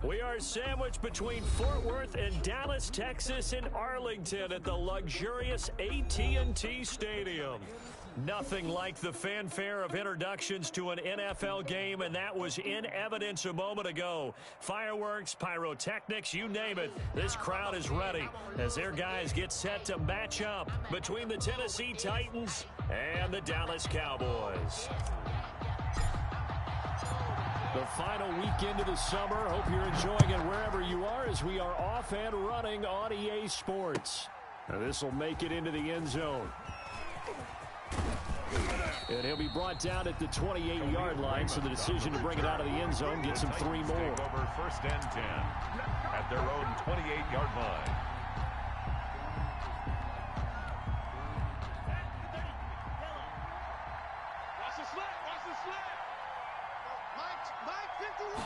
We are sandwiched between Fort Worth and Dallas, Texas, and Arlington at the luxurious AT&T Stadium. Nothing like the fanfare of introductions to an NFL game, and that was in evidence a moment ago. Fireworks, pyrotechnics, you name it. This crowd is ready as their guys get set to match up between the Tennessee Titans and the Dallas Cowboys. The final weekend of the summer. Hope you're enjoying it wherever you are as we are off and running on EA Sports. Now this will make it into the end zone. And he'll be brought down at the 28-yard line, so the decision to bring it out of the end zone gets him 3 more. Over 1st and 10 at their own 28-yard line. Watch the slip, watch the slip. Mike 51.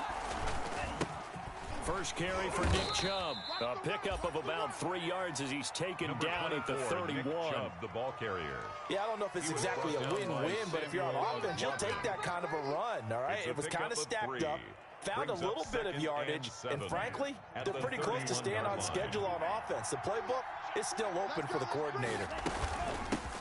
First carry for Nick Chubb. A pickup of about 3 yards as he's taken down at the 31. Nick Chubb, the ball carrier. Yeah, I don't know if it's exactly a win-win, but if you're on offense, you'll take that kind of a run, all right? It was kind of stacked up, found a little bit of yardage, and frankly, they're pretty close to staying on schedule on offense. The playbook is still open for the coordinator.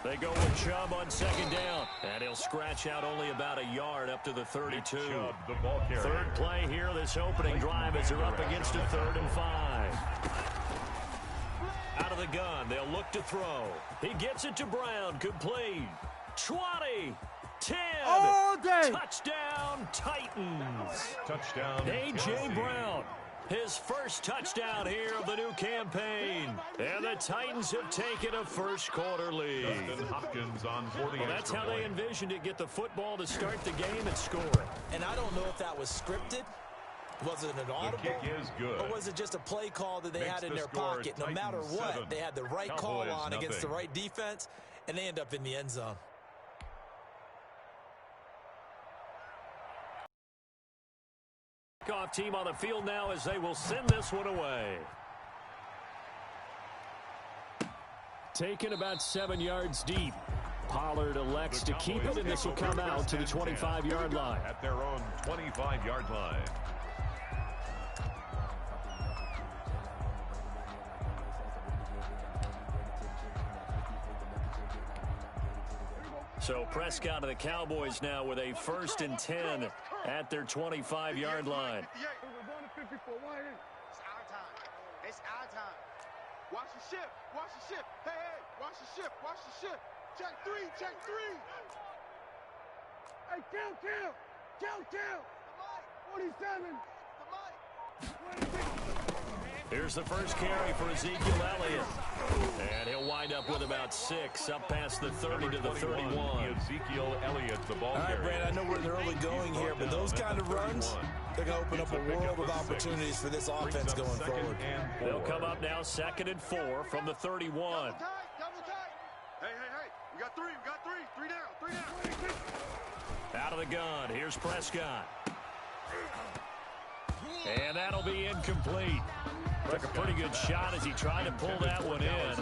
They go with Chubb on 2nd down, and he'll scratch out only about a yard up to the 32. Chubb, the ball carrier. Third play here, this opening drive as they're up against a 3rd and 5. Out of the gun, they'll look to throw. He gets it to Brown, complete. 20, 10, all day. Touchdown Titans. Touchdown A.J. Brown. His first touchdown here of the new campaign. And the Titans have taken a first-quarter lead. Justin Hopkins on 40. Well, that's how they envisioned it, get the football to start the game and score it. And I don't know if that was scripted. Was it an audible? The kick is good. Or was it just a play call that they had in their pocket? No matter what, they had the right call on against the right defense, and they end up in the end zone. Kickoff team on the field now as they will send this one away. Taken about 7 yards deep. Pollard elects to keep it, and this will come out to the 25-yard line. At their own 25-yard line. So Prescott of the Cowboys now with a 1st and 10 at their 25-yard line. It's our time. It's our time. Watch the ship. Watch the ship. Hey, watch the ship. Watch the ship. Check 3. Check 3. Hey, count. 47. Here's the first carry for Ezekiel Elliott. And he'll wind up with about 6 up past the 30 to the 31. Ezekiel Elliott, the ball All right, Brandon, I know we're in the early going here, but those kind of runs, they're going to open up a world of opportunities for this offense going forward. They'll come up now 2nd and 4 from the 31. Double tight. Hey. We got 3. 3 down. Out of the gun, here's Prescott. And that'll be incomplete. Took a pretty good shot as he tried to pull that one in.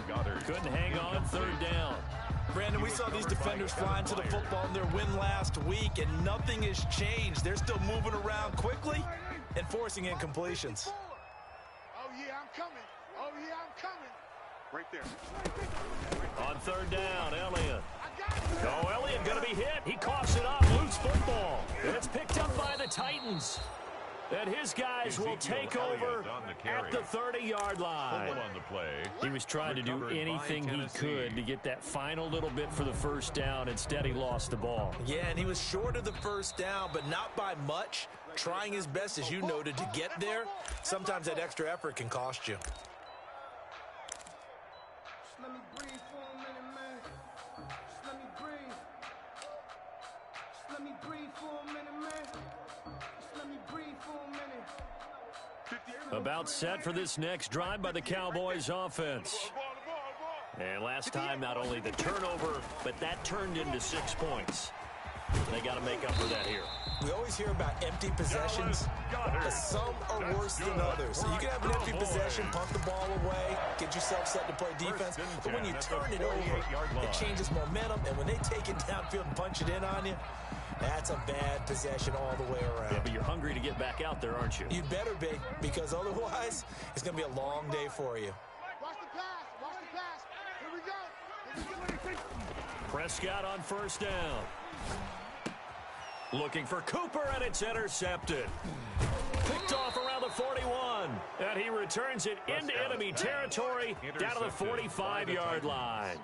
Couldn't hang on 3rd down. Brandon, we saw these defenders flying to the football in their win last week, and nothing has changed. They're still moving around quickly and forcing incompletions. Oh, yeah, I'm coming. Right there. On 3rd down, Elliott. Oh, Elliott going to be hit. He coughs it up. Loose football. And it's picked up by the Titans. And his guys will take over at the 30-yard line. On the play. He was trying to do anything he could to get that final little bit for the 1st down. Instead, he lost the ball. Yeah, and he was short of the 1st down, but not by much. Trying his best, as you noted, to get there. Sometimes that extra effort can cost you. Just let me breathe for a minute, man. Just let me breathe. Just let me breathe for a minute, man. Just let me breathe for a minute. About set for this next drive by the Cowboys offense. And last time, not only the turnover, but that turned into 6 points. They got to make up for that here. We always hear about empty possessions, but some are worse than others. So you can have an empty possession, punt the ball away, get yourself set to play defense, but when you turn it over, it changes momentum, and when they take it downfield and punch it in on you, that's a bad possession all the way around. Yeah, but you're hungry to get back out there, aren't you? You'd better be, because otherwise, it's going to be a long day for you. Watch the pass. Watch the pass. Here we go. Prescott on first down. Looking for Cooper, and it's intercepted. Picked off around the 41, and he returns it into enemy territory down to the 45-yard line.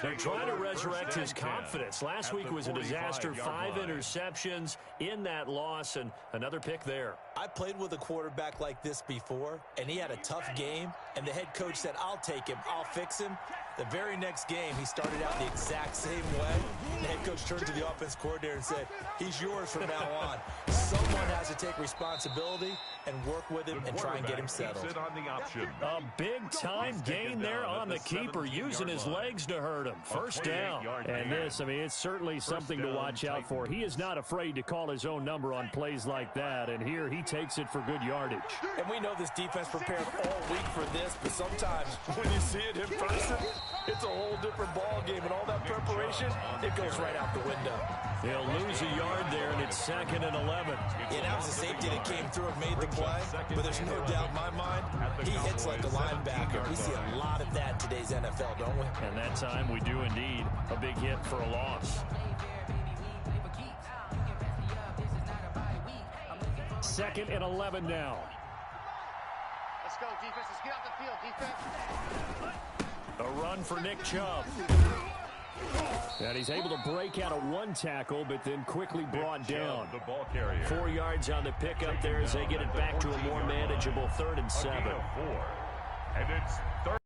They're trying to resurrect his confidence. Last week was a disaster, 5 interceptions in that loss, and another pick there. I played with a quarterback like this before, and he had a tough game, and the head coach said, I'll take him, I'll fix him. The very next game, he started out the exact same way. The head coach turned to the offense coordinator and said, he's yours from now on. Someone has to take responsibility and work with him and try and get him settled. A big-time gain there on the keeper, using his legs to hurt him. First down. And this, I mean, it's certainly something to watch out for. He is not afraid to call his own number on plays like that, and here he takes it for good yardage. And we know this defense prepared all week for this, but sometimes when you see it in person, it's a whole different ball game, and all that preparation, it goes right out the window. They'll lose a yard there, and it's 2nd and 11. Yeah, that was a safety that came through and made the play, but there's no doubt in my mind, he hits like a linebacker. We see a lot of that in today's NFL, don't we? And that time we do indeed. A big hit for a loss. 2nd and 11 now. Let's go, defense. Let's get out the field, defense. A run for Nick Chubb. And he's able to break out of one tackle, but then quickly brought down. 4 yards on the pickup there as they get it back to a more manageable 3rd and 7. And it's 3rd.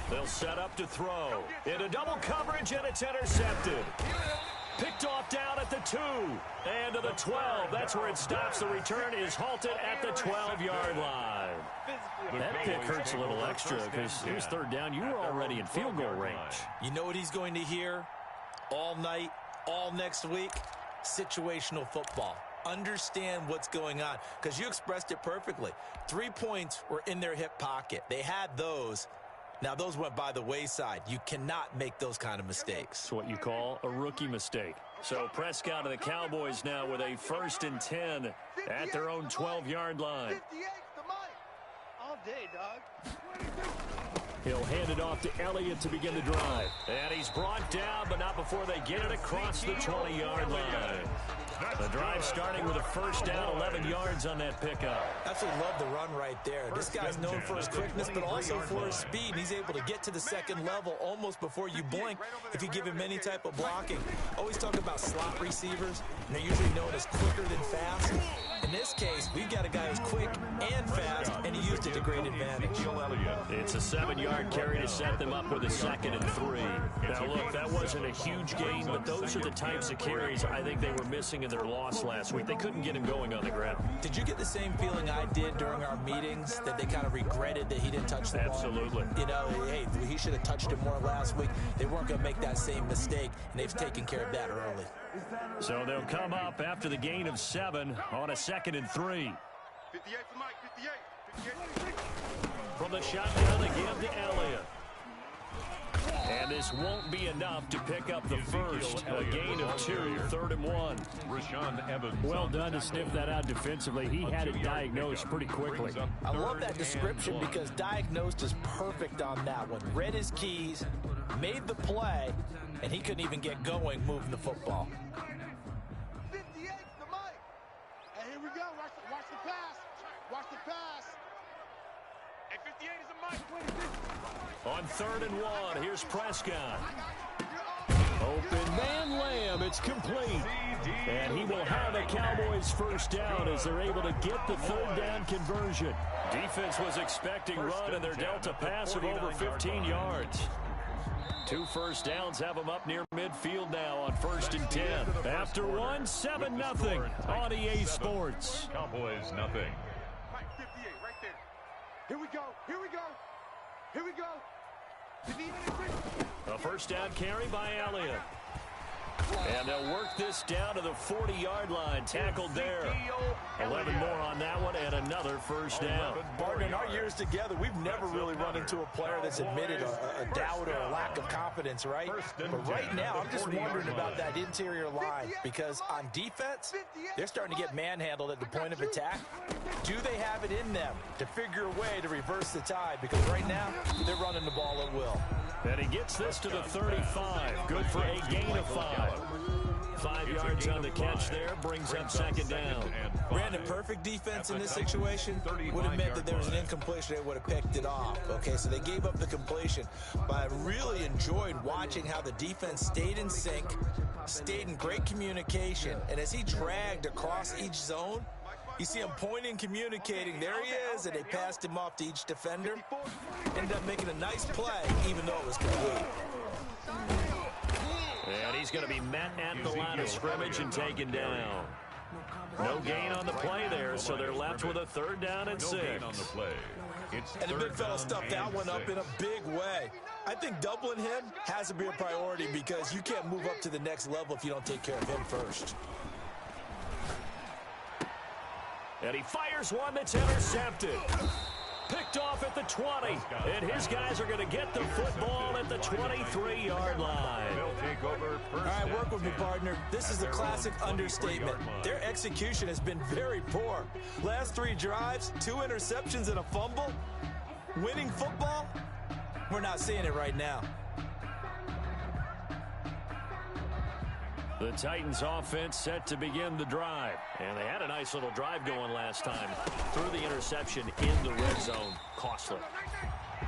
They'll set up to throw. Into double coverage, and it's intercepted. Picked off down at the 2 and to the 12. That's where it stops. The return is halted at the 12-yard line. That pick hurts a little extra because it was 3rd down. You were already in field goal range. You know what he's going to hear all night, all next week? Situational football. Understand what's going on, because you expressed it perfectly. 3 points were in their hip pocket. They had those. Now, those went by the wayside. You cannot make those kind of mistakes. It's what you call a rookie mistake. So Prescott and the Cowboys now with a 1st and 10 at their own 12-yard line. 58 to Mike. All day, dog. He'll hand it off to Elliott to begin the drive. And he's brought down, but not before they get it across the 20-yard line. The drive starting with a 1st down, 11 yards on that pickup. Absolutely love the run right there. This guy's known for his quickness, but also for his speed. He's able to get to the 2nd level almost before you blink if you give him any type of blocking. Always talk about slot receivers, and they're usually known as quicker than fast. In this case, we've got a guy who's quick and fast, and he used it to great advantage. It's a 7-yard carry to set them up with a 2nd and 3. Now, look, that wasn't a huge gain, but those are the types of carries I think they were missing in their loss last week. They couldn't get him going on the ground. Did you get the same feeling I did during our meetings, that they kind of regretted that he didn't touch the ball? Absolutely. You know, hey, he should have touched it more last week. They weren't going to make that same mistake, and they've taken care of that early. So they'll come up after the gain of 7 on a 2nd and 3. 58 to Mike. 58. From the shotgun again to Elliott. And this won't be enough to pick up the first. A gain of 2, 3rd and 1. Rashaan Evans. Well done to sniff that out defensively. He had it diagnosed pretty quickly. I love that description because diagnosed is perfect on that one. Read his keys, made the play, and he couldn't even get going moving the football. 58 to Mike. Hey, here we go. Watch the pass. Watch the pass. Hey, 58 is a Mike. On 3rd and 1, here's Prescott. Open man Lamb, it's complete. And he will have a Cowboys 1st down as they're able to get the 3rd down conversion. Defense was expecting run, and they're dealt a pass of over 15 yards. 2 first downs have them up near midfield now on 1st and 10. After 1, 7-0 on EA Sports. Cowboys nothing. Mike, 58 right there. Here we go. Here we go. Here we go. A first down carry by Elliott. And they'll work this down to the 40-yard line. Tackled there. 11 more on that one and another first down. Barton, in our years together, we've never really run into a player that's admitted a doubt or a lack of confidence, right? But right now, I'm just wondering about that interior line because on defense, they're starting to get manhandled at the point of attack. Do they have it in them to figure a way to reverse the tide? Because right now, they're running the ball at will. And he gets this to the 35. Good for a gain of 5. 5 yards on the catch there, brings up second down. Brandon, perfect defense in this situation would have meant that there was an incompletion. They would have picked it off. Okay, so they gave up the completion. But I really enjoyed watching how the defense stayed in sync, stayed in great communication. And as he dragged across each zone, you see him pointing, communicating. There he is, and they passed him off to each defender. Ended up making a nice play, even though it was complete. And he's going to be met at the line of scrimmage and taken down. No gain on the play there, so they're left with a third down and 6. And the big fella stuffed that one up in a big way. I think doubling him has to be a priority because you can't move up to the next level if you don't take care of him first. And he fires one that's intercepted. Picked off at the 20. And his guys are going to get the football at the 23-yard line. All right, work with me, partner. This is a classic understatement. Their execution has been very poor. Last 3 drives, 2 interceptions and a fumble. Winning football? We're not seeing it right now. The Titans offense set to begin the drive. And they had a nice little drive going last time. Threw the interception in the red zone. Costly.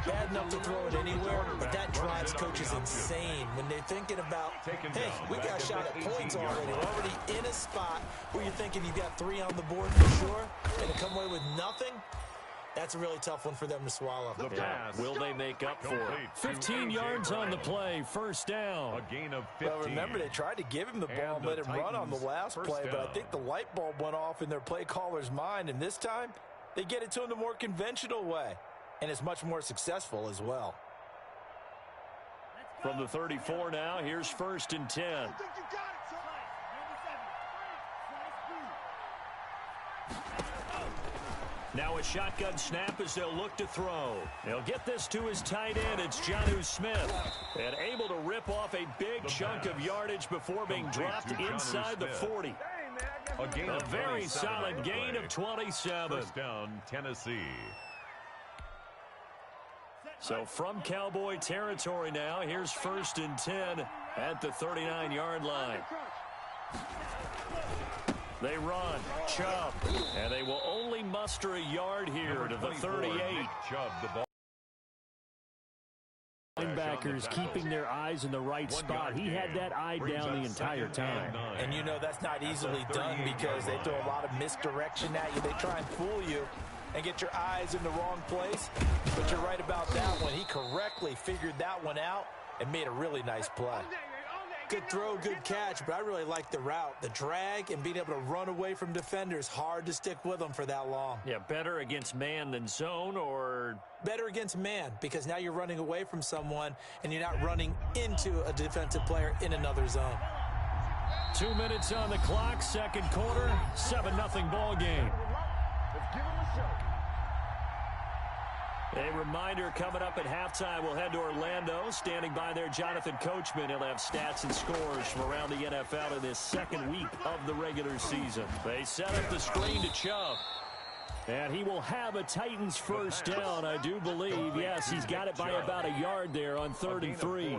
Bad enough to throw it anywhere, but that drives coaches insane when they're thinking about, hey, we got a shot at points already. We're already in a spot where you're thinking you got 3 on the board for sure, and to come away with nothing, that's a really tough one for them to swallow. Yeah. Will they make up for it? 15 yards on the play, first down. A gain of 15. Well, remember, they tried to give him the ball and let him run on the last play, but I think the light bulb went off in their play caller's mind, and this time they get it to him the more conventional way, and it's much more successful as well. From the 34 now, here's first and 10. Now a shotgun snap as they'll look to throw. They'll get this to his tight end. It's Jonnu Smith. And able to rip off a big chunk of yardage before being dropped inside the 40. A very solid gain of 27. First down, Tennessee. So from Cowboy territory now, here's first and 10 at the 39-yard line. They run, Chubb, and they will only muster a yard here to the 38. Linebackers keeping their eyes in the right spot. He had that eye down the entire time. And you know that's not easily done because they throw a lot of misdirection at you. They try and fool you and get your eyes in the wrong place. But you're right about that one. He correctly figured that one out and made a really nice play. Good throw, good catch, but I really like the route. The drag and being able to run away from defenders, hard to stick with them for that long. Yeah, better against man than zone, or? Better against man, because now you're running away from someone and you're not running into a defensive player in another zone. 2 minutes on the clock, second quarter, 7-0 ball game. Let's give him a show. A reminder, coming up at halftime, we'll head to Orlando. Standing by there, Jonathan Coachman. He'll have stats and scores from around the NFL in this second week of the regular season. They set up the screen to Chubb. And he will have a Titans first down, I do believe. Yes, he's got it by about a yard there on 3rd and 3.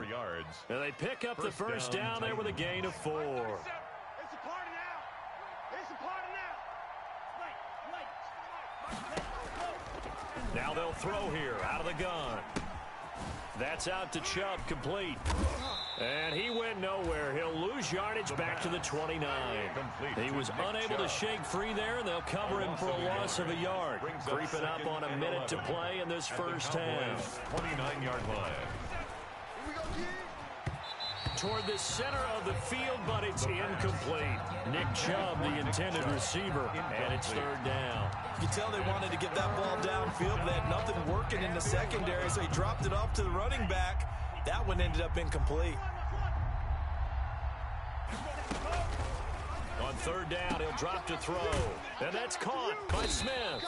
And they pick up the first down there with a gain of 4. It's a party now. It's a party now. Now they'll throw here out of the gun. That's out to Chubb, complete. And he went nowhere. He'll lose yardage back to the 29. He was unable to shake free there, and they'll cover him for a loss of a yard. Creeping up on a minute to play in this first half. 29-yard line. Toward the center of the field, but it's incomplete. Nick Chubb, the intended receiver, and it's third down. You can tell they wanted to get that ball downfield. They had nothing working in the secondary, so he dropped it off to the running back. That one ended up incomplete. On third down, he'll drop to throw. And that's caught by Smith.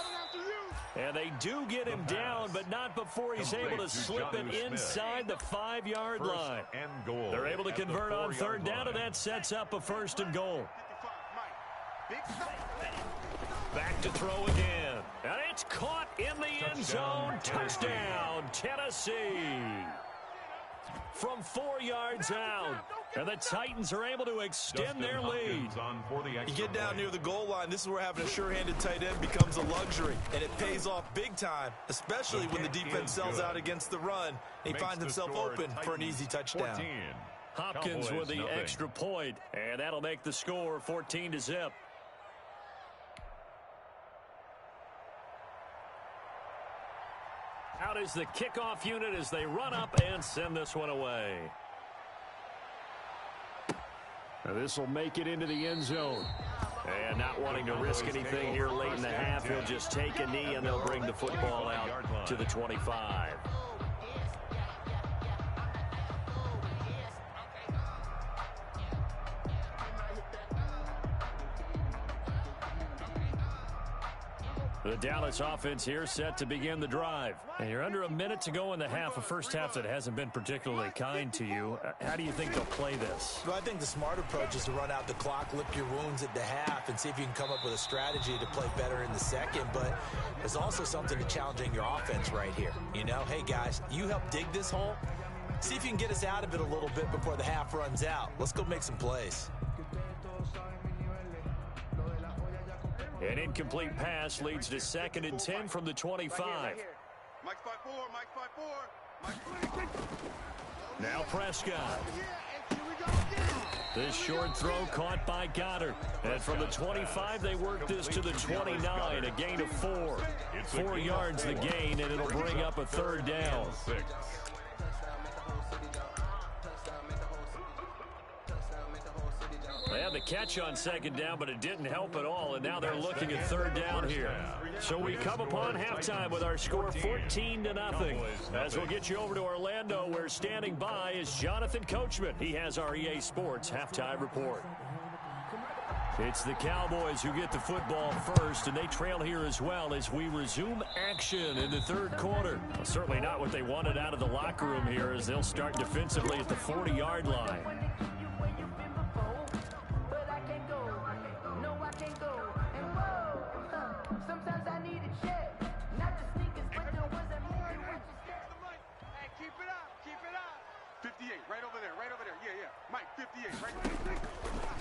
And they do get him down, but not before he's able to slip it inside the 5-yard line. They're able to convert on third down, and that sets up a 1st and goal. Back to throw again. And it's caught in the end zone. Touchdown, Tennessee. From 4 yards out. And the Titans are able to extend their lead. You get down near the goal line, this is where having a sure-handed tight end becomes a luxury. And it pays off big time, especially when the defense sells out against the run. He finds himself open for an easy touchdown. Hopkins with the extra point, and that'll make the score 14-0. Out is the kickoff unit as they run up and send this one away. This will make it into the end zone. And not wanting to risk anything here late in the half, he'll just take a knee and they'll bring the football out to the 25. The Dallas offense here set to begin the drive. And you're under a minute to go in the half, a first half that hasn't been particularly kind to you. How do you think they'll play this? Well, I think the smart approach is to run out the clock, lick your wounds at the half, and see if you can come up with a strategy to play better in the second. But there's also something to challenging your offense right here. You know, hey, guys, you help dig this hole. See if you can get us out of it a little bit before the half runs out. Let's go make some plays. An incomplete pass leads to 2nd and 10 from the 25. Now Prescott. This short throw caught by Goddard. And from the 25, they work this to the 29, a gain of 4. 4 yards the gain, and it'll bring up a 3rd down. They had the catch on 2nd down, but it didn't help at all, and now they're looking at 3rd down here. So we come upon halftime with our score 14-0. As we'll get you over to Orlando, where standing by is Jonathan Coachman. He has our EA Sports halftime report. It's the Cowboys who get the football first, and they trail here as well as we resume action in the 3rd quarter. Well, certainly not what they wanted out of the locker room here, as they'll start defensively at the 40-yard line.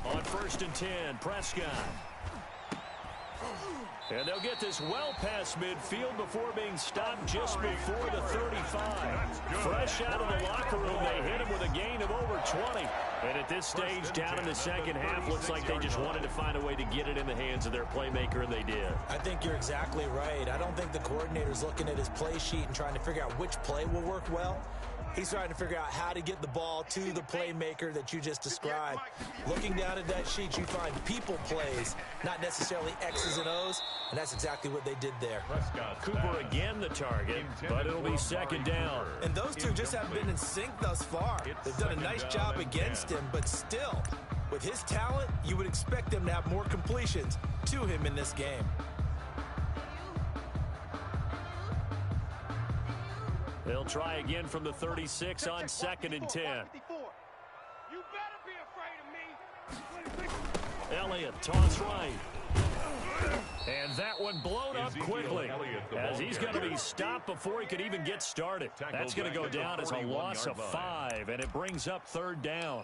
On 1st and 10, Prescott. And they'll get this well past midfield before being stopped just before the 35. Fresh out of the locker room, they hit him with a gain of over 20. And at this stage, down in the second half, looks like they just wanted to find a way to get it in the hands of their playmaker, and they did. I think you're exactly right. I don't think the coordinator's looking at his play sheet and trying to figure out which play will work well. He's trying to figure out how to get the ball to the playmaker that you just described. Looking down at that sheet, you find people plays, not necessarily X's and O's, and that's exactly what they did there. Cooper again the target, but it'll be 2nd down. And those two just haven't been in sync thus far. They've done a nice job against him, but still, with his talent, you would expect them to have more completions to him in this game. They'll try again from the 36 on 2nd and 10. You better be afraid of me. Elliott, toss right. And that one blown up quickly, as he's going to be stopped before he could even get started. That's going to go down as a loss of 5, and it brings up 3rd down.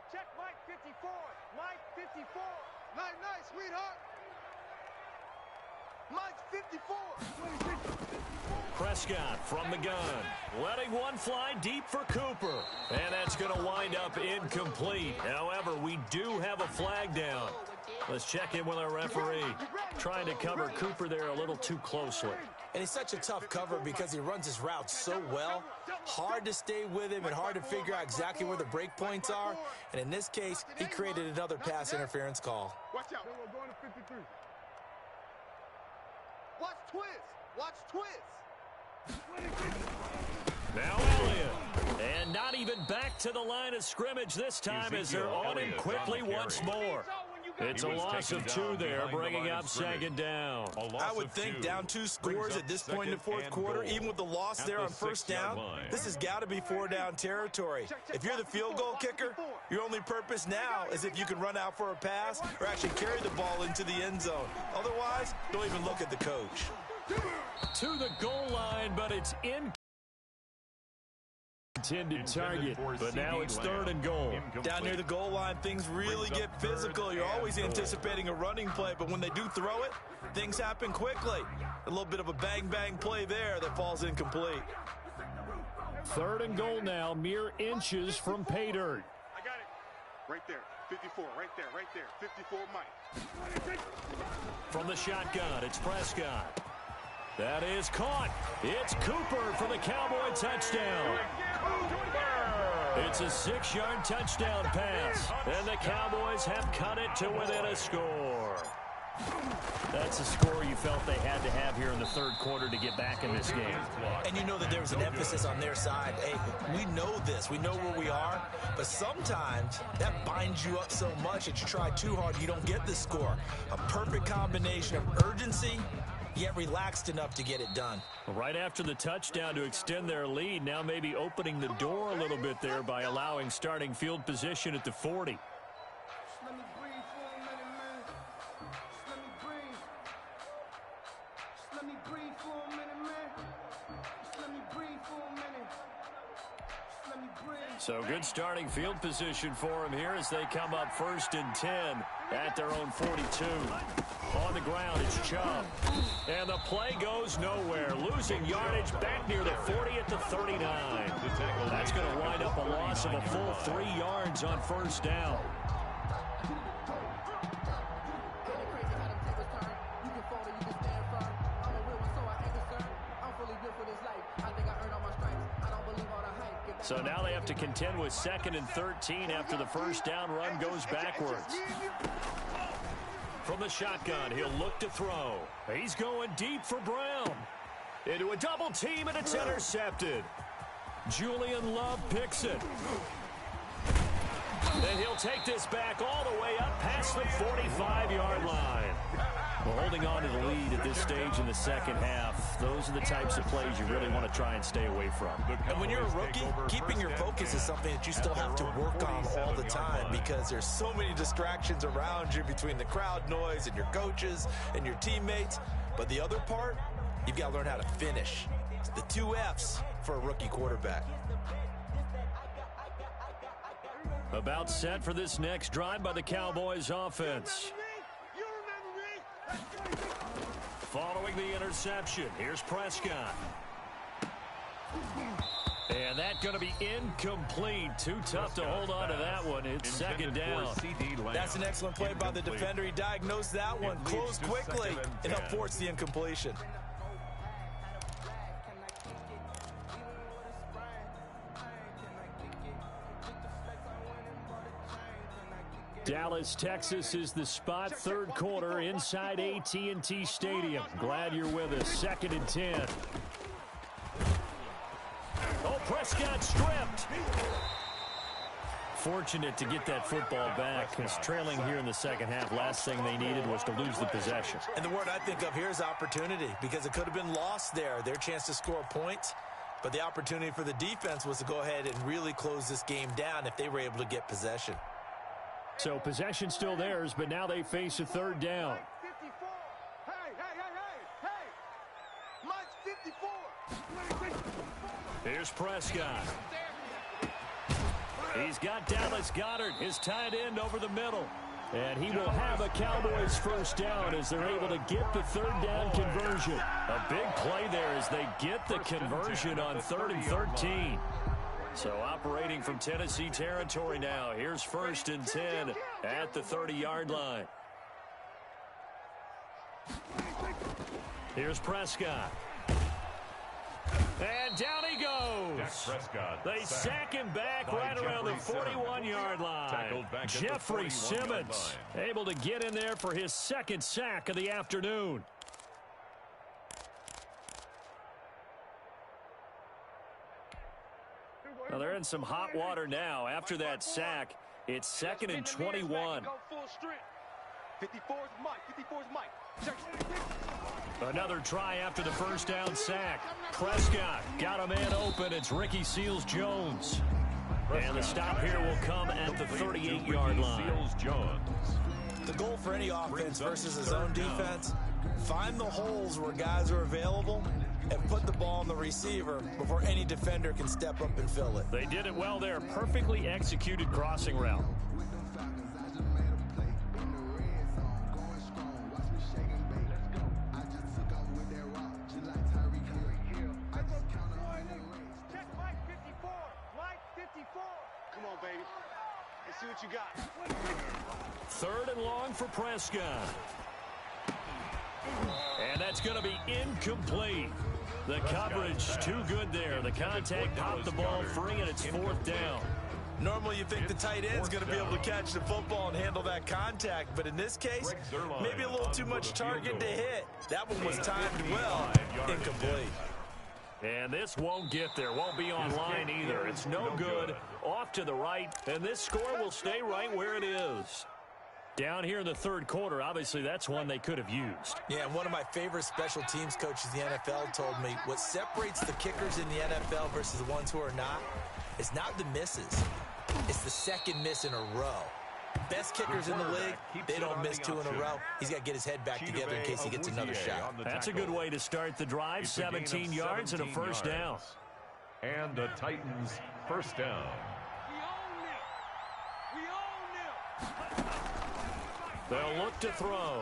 Check Mike 54. Mike 54. Nice, sweetheart. Mike 54. Prescott from the gun, letting one fly deep for Cooper. And that's going to wind up incomplete. However, we do have a flag down. Let's check in with our referee. Trying to cover Cooper there a little too closely. And he's such a tough cover because he runs his route so well. Hard to stay with him and hard to figure out exactly where the break points are. And in this case, he created another pass interference call. Watch out. We're going to 53. Watch twist. Watch twist. Now Elliott. And not even back to the line of scrimmage this time as they're on him quickly once more. It's a loss of 2 there, bringing up second down. I would think down 2 scores at this point in the fourth quarter, even with the loss there on first down, this has got to be 4-down territory. If you're the field goal kicker, your only purpose now is if you can run out for a pass or actually carry the ball into the end zone. Otherwise, don't even look at the coach. To the goal line, but it's intended target, but now it's 3rd and goal. Down near the goal line, things really get physical. You're always anticipating a running play, but when they do throw it, things happen quickly. A little bit of a bang-bang play there that falls incomplete. 3rd and goal now, mere inches from pay dirt. I got it. Right there. 54. Right there. Right there. 54 Mike. From the shotgun, it's Prescott. That is caught. It's Cooper for the Cowboy touchdown. It's a 6-yard touchdown pass, and the Cowboys have cut it to within a score. That's a score you felt they had to have here in the 3rd quarter to get back in this game. And you know that there was an emphasis on their side. Hey, we know this. We know where we are. But sometimes that binds you up so much that you try too hard, you don't get the score. A perfect combination of urgency, yet relaxed enough to get it done. Right after the touchdown to extend their lead, now maybe opening the door a little bit there by allowing starting field position at the 40. Just let me breathe for a minute, man. Just let me breathe. Just let me breathe for a minute, man. Just let me breathe for a minute. Just let me breathe. So good starting field position for them here as they come up 1st and 10 at their own 42. On the ground, it's Chubb. And the play goes nowhere. Losing yardage back near the 40 at the 39. That's going to wind up a loss of a full 3 yards on 1st down. So now they have to contend with 2nd and 13 after the 1st down run goes backwards. From the shotgun, he'll look to throw. He's going deep for Brown. Into a double team, and it's intercepted. Julian Love picks it. And he'll take this back all the way up past the 45-yard line. Well, holding on to the lead at this stage in the second half, those are the types of plays you really want to try and stay away from. And when you're a rookie, keeping your focus is something that you still have to work on all the time because there's so many distractions around you between the crowd noise and your coaches and your teammates. But the other part, you've got to learn how to finish. It's the 2 F's for a rookie quarterback. About set for this next drive by the Cowboys offense. Following the interception, here's Prescott. And that's going to be incomplete. Too tough to hold on to that one. It's 2nd down. That's an excellent play by the defender. He diagnosed that one, closed quickly, and helped force the incompletion. Dallas, Texas is the spot. 3rd quarter inside AT&T Stadium. Glad you're with us. 2nd and 10. Oh, Prescott stripped. Fortunate to get that football back because trailing here in the second half, last thing they needed was to lose the possession. And the word I think of here is opportunity because it could have been lost there. Their chance to score points. But the opportunity for the defense was to go ahead and really close this game down if they were able to get possession. So possession still theirs, but now they face a 3rd down. 54. Hey. Mike's 54. Here's Prescott. He's got Dallas Goedert, his tight end, over the middle. And he will have a Cowboys 1st down as they're able to get the 3rd down conversion. A big play there as they get the conversion on 3rd and 13. So operating from Tennessee territory now. Here's 1st and 10 at the 30-yard line. Here's Prescott. And down he goes. They sack him back right around the 41-yard line. Jeffrey Simmons able to get in there for his 2nd sack of the afternoon. Well, they're in some hot water now. After that sack, it's 2nd and 21. 54's Mike. 54's Mike. Another try after the first down sack. Prescott got a man open. It's Ricky Seals-Jones. And the stop here will come at the 38-yard line. The goal for any offense versus his own defense, find the holes where guys are available and put the ball on the receiver before any defender can step up and fill it. They did it well there. Perfectly executed crossing route. Come on, baby. Let's see what you got. 3rd and long for Prescott. And that's going to be incomplete. The coverage too good there. The contact popped the ball free, and it's 4th down. Normally you think the tight end's going to be able to catch the football and handle that contact, but in this case, maybe a little too much target to hit. That one was timed well. Incomplete. And this won't get there. Won't be on line either. It's no good. Off to the right, and this score will stay right where it is. Down here in the 3rd quarter, obviously that's one they could have used. Yeah, and one of my favorite special teams coaches in the NFL told me what separates the kickers in the NFL versus the ones who are not is not the misses. It's the second miss in a row. Best kickers in the league, they don't miss 2 in a row. He's got to get his head back together in case he gets another shot. That's a good way to start the drive. 17 yards and a first down. And the Titans first down. They'll look to throw.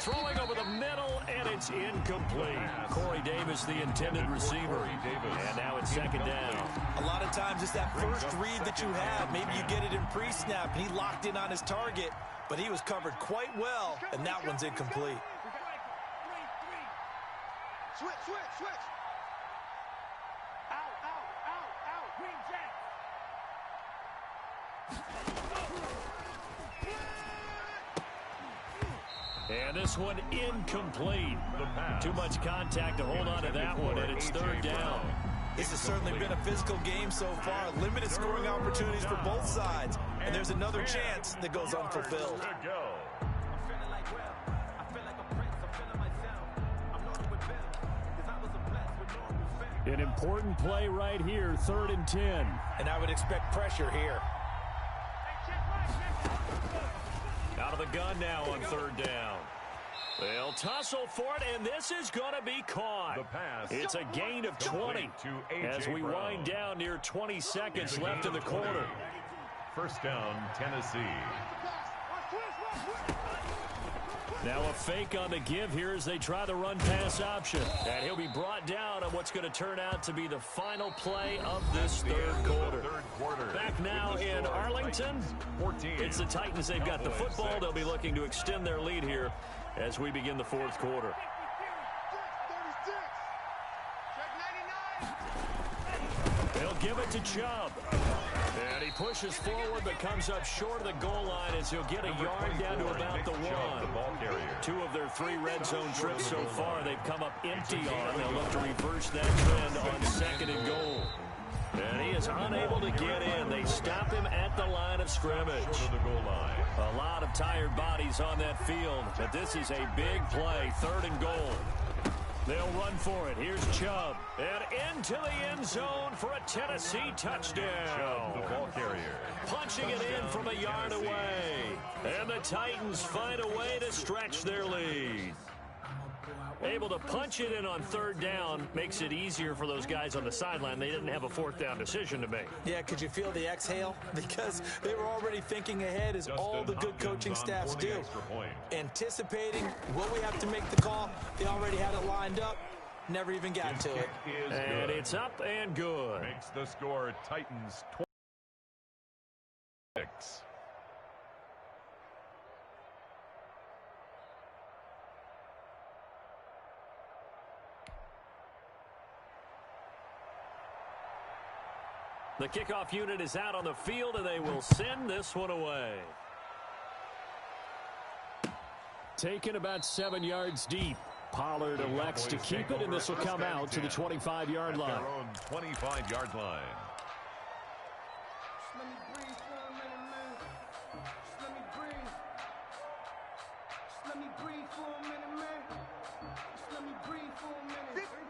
Throwing over the middle, and it's incomplete. Corey Davis, the intended receiver. And now it's 2nd down. A lot of times it's that first read that you have. Maybe you get it in pre-snap, and he locked in on his target, but he was covered quite well, and that one's incomplete. Switch. Out. Green jack. And this one incomplete. Too much contact to hold on to that one, and it's 3rd down. This has certainly been a physical game so far. Limited scoring opportunities for both sides. And there's another chance that goes unfulfilled. An important play right here, 3rd and 10. And I would expect pressure here. Out of the gun now on 3rd down. They'll tussle for it, and this is going to be caught. It's a gain of 20 as we wind down near 20 seconds left in the quarter. First down, Tennessee. Now a fake on the give here as they try the run-pass option. And he'll be brought down on what's going to turn out to be the final play of this 3rd quarter. Back now in Arlington. It's the Titans. They've got the football. They'll be looking to extend their lead here as we begin the 4th quarter. They'll give it to Chubb. And he pushes forward but comes up short of the goal line as he'll get a yard down to about the 1. 2 of their 3 red zone trips so far they've come up empty on. They'll look to reverse that trend on 2nd and goal. And he is unable to get in. They stop him at the line of scrimmage. A lot of tired bodies on that field, but this is a big play. 3rd and goal. They'll run for it. Here's Chubb. And into the end zone for a Tennessee touchdown. Chubb, the ball carrier. Punching it in from a yard away. And the Titans find a way to stretch their lead. Able to punch it in on 3rd down makes it easier for those guys on the sideline. They didn't have a 4th down decision to make. Yeah, could you feel the exhale? Because they were already thinking ahead as all the good coaching staffs do. Anticipating what we have to make the call. They already had it lined up. Never even got to it. And it's up and good. Makes the score Titans 26. The kickoff unit is out on the field, and they will send this one away. Taken about 7 yards deep. Pollard elects to keep it, and this will come out to the 25-yard line. Their own 25-yard line.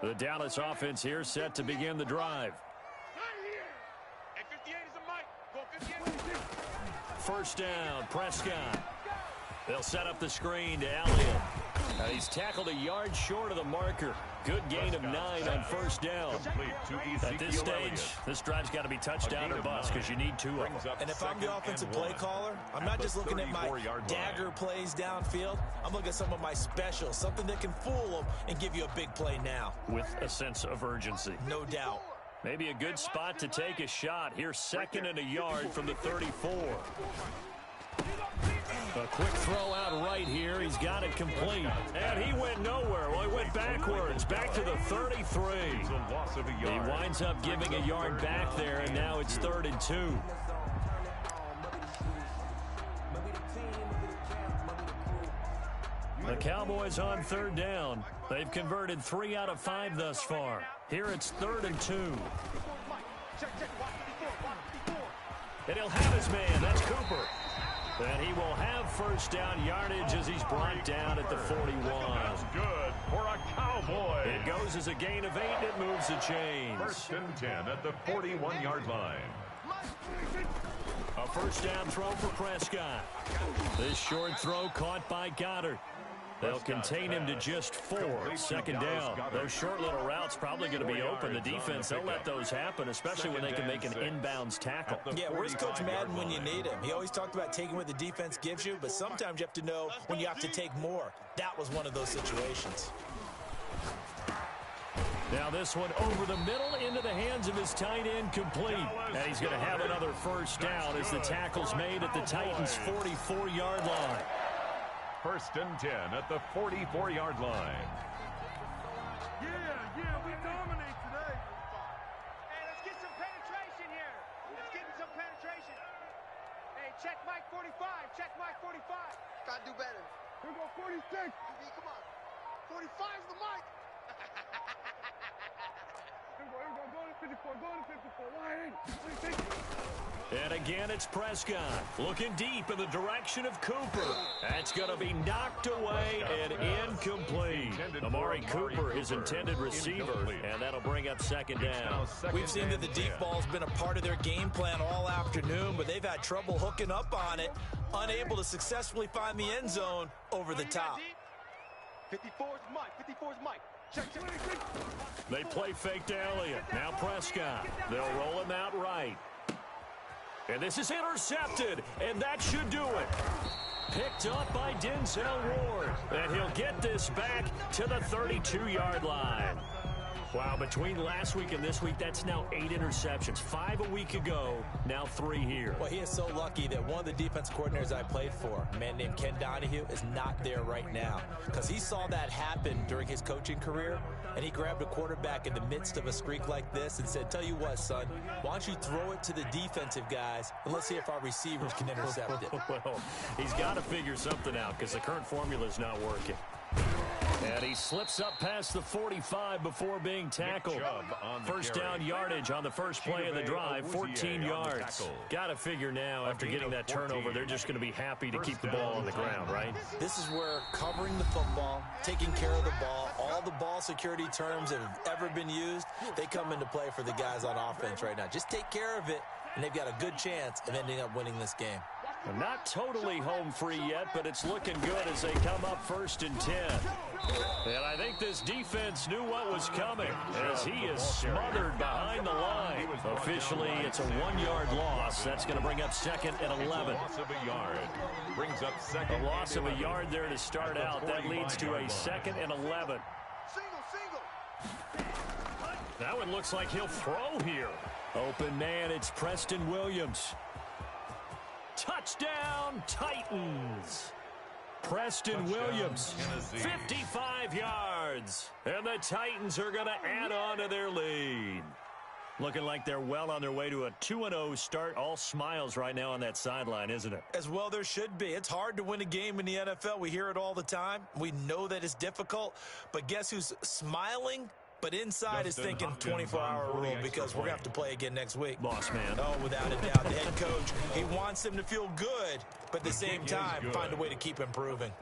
The Dallas offense here set to begin the drive. Hey, 58 is a mic. Go 58. First down, Prescott. They'll set up the screen to Elliott. He's tackled a yard short of the marker. Good gain of 9 on first down. At this stage, this drive's got to be touchdown or bust because you need 2 of them. And if I'm the offensive play caller, I'm not just looking at my dagger plays downfield. I'm looking at some of my specials, something that can fool them and give you a big play now. With a sense of urgency. No doubt. Maybe a good spot to take a shot. Here's 2nd and a yard from the 34. A quick throw out right here. He's got it complete. And he went nowhere. Well, he went backwards, back to the 33. He winds up giving a yard back there, and now it's 3rd and 2. The Cowboys on 3rd down. They've converted 3 out of 5 thus far. Here it's 3rd and 2. And he'll have his man. That's Cooper. And he will have first down yardage as he's brought down at the 41. That's good for a Cowboy. It goes as a gain of 8, and it moves the chains. 1st and 10 at the 41-yard line. A first down throw for Prescott. This short throw caught by Goddard. They'll contain him to just 4. 2nd down. Those short little routes probably going to be open. The defense, they'll let those happen, especially when they can make an inbounds tackle. Yeah, where's Coach Madden when you need him? He always talked about taking what the defense gives you, but sometimes you have to know when you have to take more. That was one of those situations. Now this one over the middle into the hands of his tight end, complete. And he's going to have another first down as the tackle's made at the Titans' 44-yard line. 1st and 10 at the 44-yard line. Yeah, we dominate today. Hey, let's get some penetration here. Let's get some penetration. Hey, check Mike 45. Check Mike 45. Gotta do better. Here we go, 46. Come on. 45 is the mic. Here we go. Go to 54. Go to 54. Wide in. And again, it's Prescott looking deep in the direction of Cooper. That's going to be knocked away and incomplete. Amari Cooper, his intended receiver, and that'll bring up 2nd down. We've seen that the deep ball's been a part of their game plan all afternoon, but they've had trouble hooking up on it, unable to successfully find the end zone over the top. 54 is Mike. 54 is Mike. Check. They play fake to Elliott. Now Prescott. They'll roll him out right. And this is intercepted, and that should do it. Picked up by Denzel Ward. And he'll get this back to the 32-yard line. Wow, between last week and this week, that's now 8 interceptions. 5 a week ago, now 3 here. Well, he is so lucky that one of the defense coordinators I played for, a man named Ken Donahue, is not there right now. Because he saw that happen during his coaching career, and he grabbed a quarterback in the midst of a streak like this and said, tell you what, son, why don't you throw it to the defensive guys, and let's see if our receivers can intercept it. Well, he's got to figure something out because the current formula is not working. And he slips up past the 45 before being tackled. First down yardage on the first play of the drive, 14 yards. Got to figure now, after getting that turnover, they're just going to be happy to keep the ball on the ground, right? This is where covering the football, taking care of the ball, all the ball security terms that have ever been used, they come into play for the guys on offense right now. Just take care of it, and they've got a good chance of ending up winning this game. Not totally home free yet, but it's looking good as they come up 1st and 10. And I think this defense knew what was coming as he is smothered behind the line. Officially, it's a 1-yard loss. That's going to bring up 2nd and 11. Loss of a yard. Brings up 2nd. A loss of a yard there to start out. That leads to a 2nd and 11. Single. That one looks like he'll throw here. Open man, it's Preston Williams. Touchdown, Titans. Preston Williams, 55 yards. And the Titans are going to add on to their lead. Looking like they're well on their way to a 2-0 start. All smiles right now on that sideline, isn't it? As well there should be. It's hard to win a game in the NFL. We hear it all the time. We know that it's difficult. But guess who's smiling But inside is thinking 24-hour rule because we're going to have to play again next week. Boss man. Oh, without a doubt. The head coach, he wants them to feel good, but at the same time, find a way to keep improving.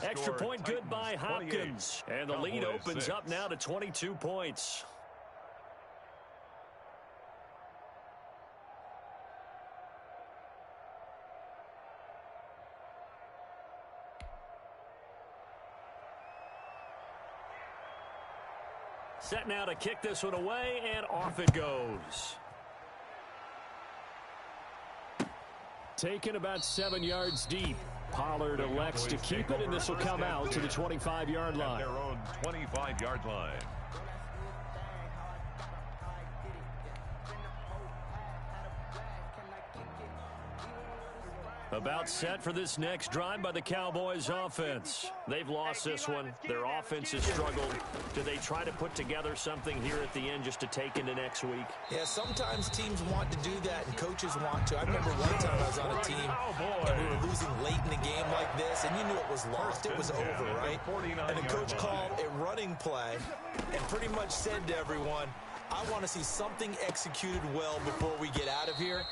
Extra point good by Hopkins. And the lead opens up now to 22 points. Set now to kick this one away, and off it goes. Taken about 7 yards deep. Pollard elects to keep it, and this will come out to the 25-yard line. Their own 25-yard line. About set for this next drive by the Cowboys offense. They've lost this one. Their offense has struggled. Do they try to put together something here at the end just to take into next week? Yeah, sometimes teams want to do that and coaches want to. I remember one time I was on a team and we were losing late in the game like this, and you knew it was lost. It was over, right? And the coach called a running play and pretty much said to everyone, I want to see something executed well before we get out of here.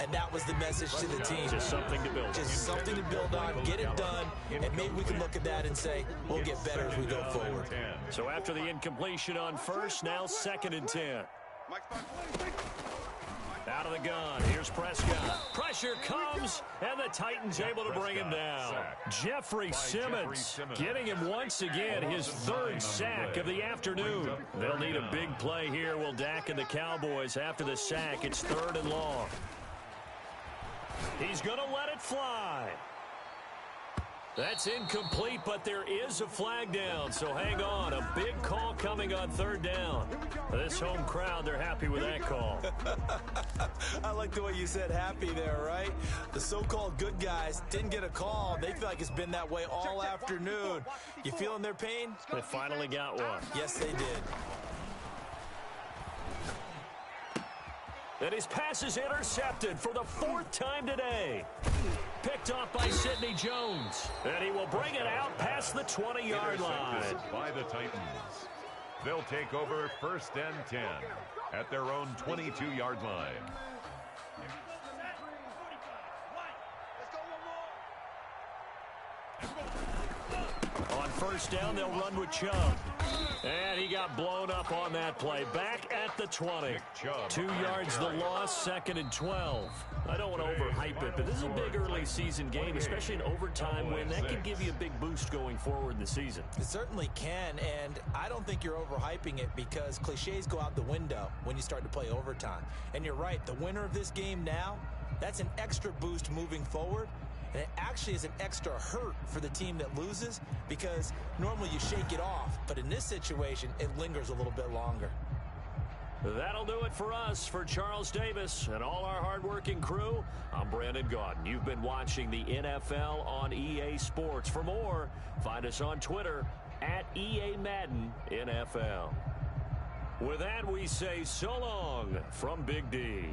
And that was the message to the team. Just something to build on. Just something to build on, get it done, and maybe we can look at that and say, we'll get better as we go forward. So after the incompletion on first, now 2nd and 10. Out of the gun, here's Prescott. Pressure comes, and the Titans able to bring him down. Jeffrey Simmons getting him once again his 3rd sack of the afternoon. They'll need a big play here. Will Dak and the Cowboys after the sack. It's 3rd and long. He's going to let it fly. That's incomplete, but there is a flag down, so hang on. A big call coming on 3rd down. This home crowd, they're happy with that call. I like the way you said happy there, right? The so-called good guys didn't get a call. They feel like it's been that way all afternoon. You feeling their pain? They finally got one. Yes, they did. And his pass is intercepted for the 4th time today. Picked off by Sidney Jones. And he will bring it out past the 20-yard line. By the Titans. They'll take over 1st and 10 at their own 22-yard line. On 1st down, they'll run with Chubb. And he got blown up on that play. Back at the 20. 2 yards the loss, 2nd and 12. I don't want to overhype it, but this is a big early season game, especially an overtime win. That can give you a big boost going forward in the season. It certainly can, and I don't think you're overhyping it because cliches go out the window when you start to play overtime. And you're right, the winner of this game now, that's an extra boost moving forward. And it actually is an extra hurt for the team that loses because normally you shake it off. But in this situation, it lingers a little bit longer. That'll do it for us. For Charles Davis and all our hardworking crew, I'm Brandon Gaudin. You've been watching the NFL on EA Sports. For more, find us on Twitter at EA Madden NFL. With that, we say so long from Big D.